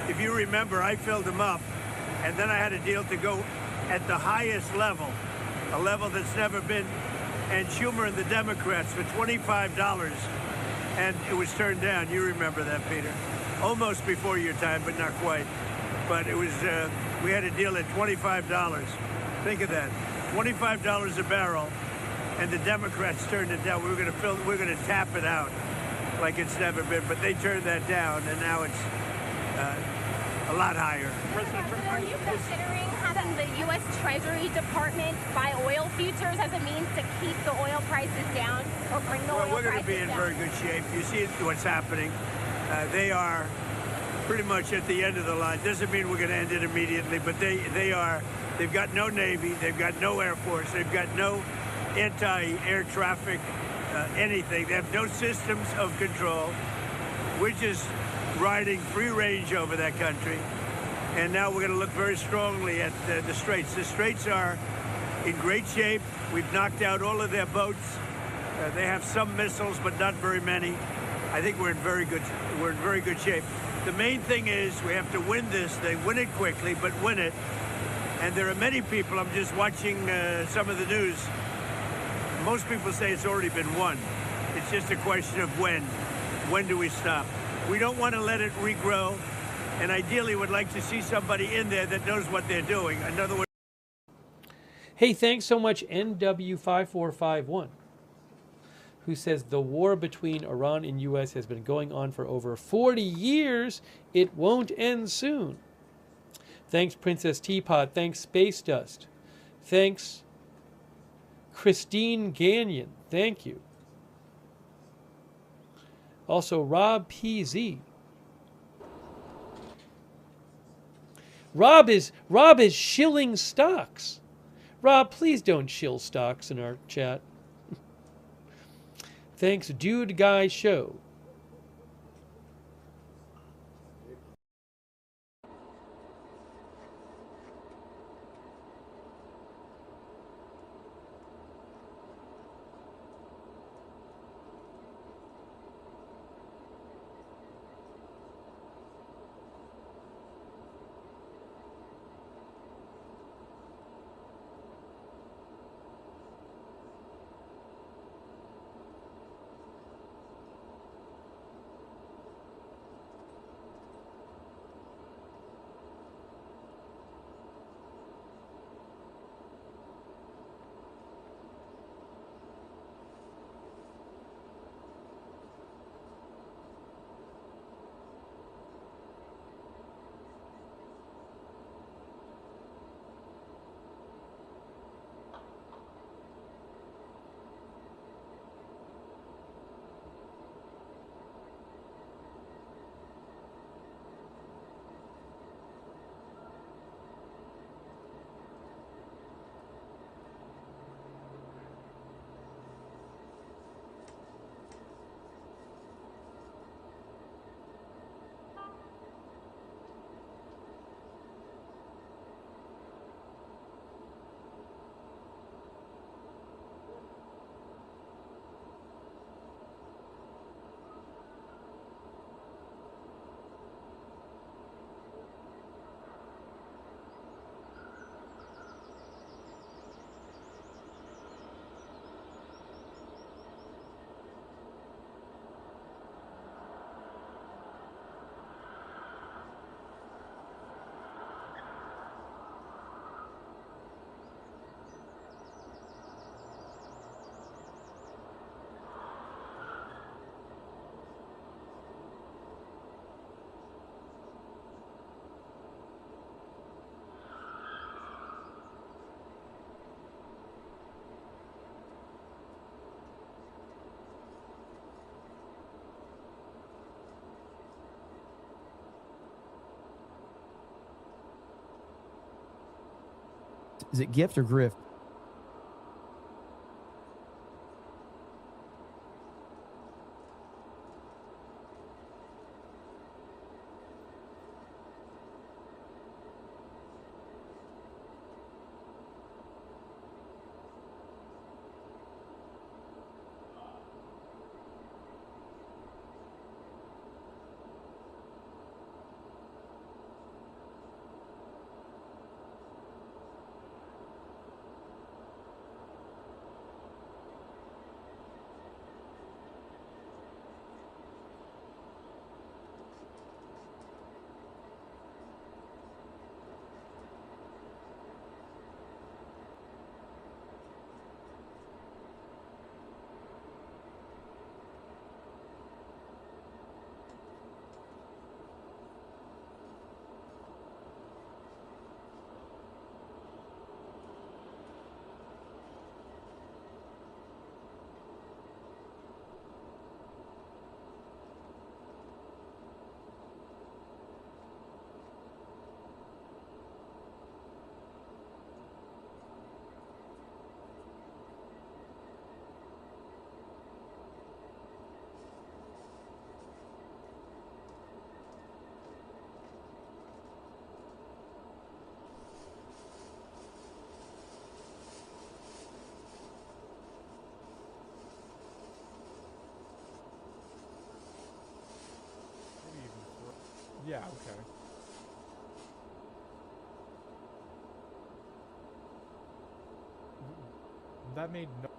if you remember, I filled them up, and then I had a deal to go at the highest level, a level that's never been, and Schumer and the Democrats for $25, and it was turned down. You remember that, Peter. Almost before your time, but not quite. But it was, we had a deal at $25. Think of that, $25 a barrel, and the Democrats turned it down. We're going to tap it out like it's never been, but they turned that down, and now it's a lot higher. Are you considering having the U.S. Treasury Department buy oil futures as a means to keep the oil prices down or bring the oil prices down? We're going to be in very good shape. You see what's happening. They are pretty much at the end of the line. Doesn't mean we're going to end it immediately, but they've got no Navy, they've got no Air Force, they've got no anti-air traffic, anything. They have no systems of control. We're just riding free range over that country. And now we're going to look very strongly at the Straits. The Straits are in great shape. We've knocked out all of their boats. They have some missiles, but not very many. I think we're in very good shape. The main thing is we have to win this. They win it quickly, but win it. And there are many people, I'm just watching some of the news. Most people say it's already been won. It's just a question of when. When do we stop? We don't want to let it regrow. And ideally would like to see somebody in there that knows what they're doing. In other words, hey, thanks so much, NW5451. Who says the war between Iran and U.S. has been going on for over 40 years. It won't end soon. Thanks, Princess Teapot. Thanks, Space Dust. Thanks, Christine Gagnon. Thank you. Also, Rob PZ. Rob is shilling stocks. Rob, please don't shill stocks in our chat. Thanks, Dude Guy Show. Is it gift or grift? Yeah, okay. That made no...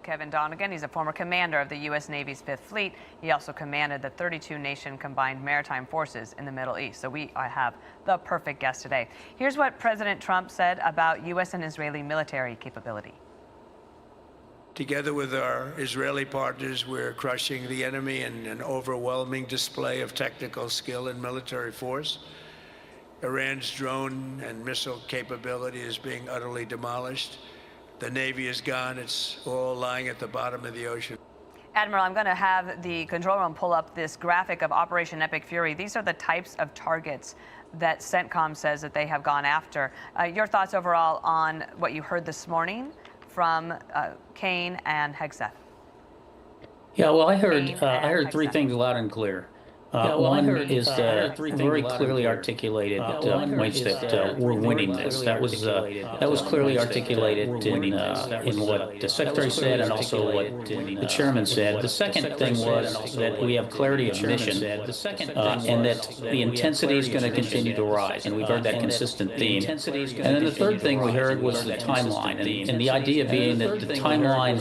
Kevin Donegan. He's a former commander of the U.S. Navy's Fifth Fleet. He also commanded the 32-nation combined maritime forces in the Middle East. So I have the perfect guest today. Here's what President Trump said about U.S. and Israeli military capability. Together with our Israeli partners, we're crushing the enemy in an overwhelming display of technical skill and military force. Iran's drone and missile capability is being utterly demolished. The Navy is gone. It's all lying at the bottom of the ocean. Admiral, I'm going to have the control room pull up this graphic of Operation Epic Fury. These are the types of targets that CENTCOM says that they have gone after. Your thoughts overall on what you heard this morning from Kane and Hegseth? Yeah, well, I heard three things loud and clear. One is very clearly articulated points that we're winning this. That was clearly articulated in what the Secretary said and also what the Chairman said. The second thing was that we have clarity of mission and that the intensity is going to continue to rise, and we've heard that consistent theme. And then the third thing we heard was the timeline, and the idea being that the timeline,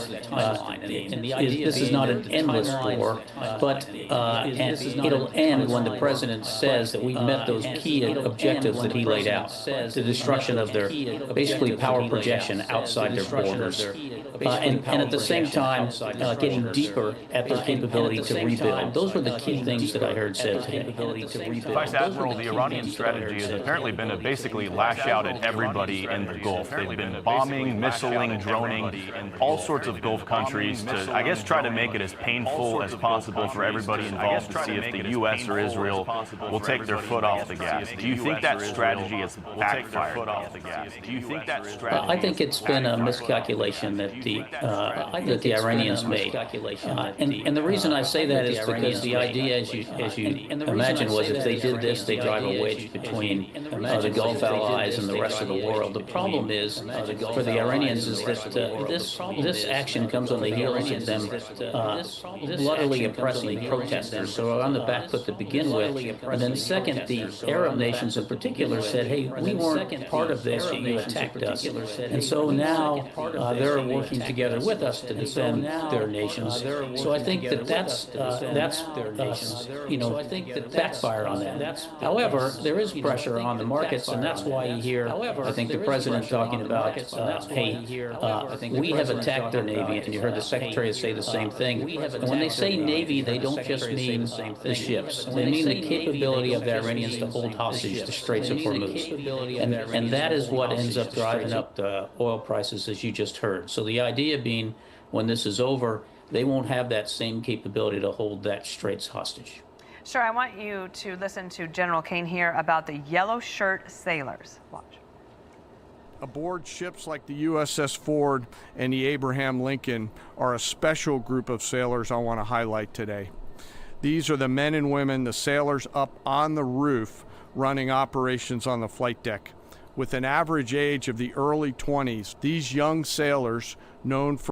this is not an endless war, but it'll end when the President says that we've met those key objectives that he laid out, the destruction of their, basically, power projection outside their borders, and at the same time getting deeper at their capability to rebuild. Those were the key things that I heard said today. Vice Admiral, the Iranian strategy has apparently been to basically lash out at everybody in the Gulf. They've been bombing, missiling, droning all sorts of Gulf countries to, I guess, try to make it as painful as possible for everybody involved to see if the U.S. or Israel will take their foot off the gas. Do you think that strategy has backfired? I think it's been a miscalculation that the Iranians made. And the reason I say that is because the idea, as you imagine, was if they did this, they drive a wedge between the Gulf allies and the rest of the world. The problem is, for the Iranians, is that this action comes on the heels of them bloodily oppressing protesters. So on the back foot to begin with. And then second, the Arab nations in particular said, hey, we weren't part of this, you attacked us. And so now they're working together with us to defend their nations. So I think that's backfire on that. However, there is pressure on the markets, and that's why you hear, I think, the president talking about, hey, we have attacked their Navy, and you heard the Secretary say the same thing. And when they say Navy, they don't just mean the ships. They mean the capability of the Iranians to hold hostage the Straits of Hormuz. And that is what ends up driving up the oil prices, as you just heard. So the idea being, when this is over, they won't have that same capability to hold that Straits hostage. Sure, I want you to listen to General Kane here about the yellow shirt sailors. Watch. Aboard ships like the USS Ford and the Abraham Lincoln are a special group of sailors I want to highlight today. These are the men and women, the sailors up on the roof running operations on the flight deck. With an average age of the early 20s, these young sailors, known for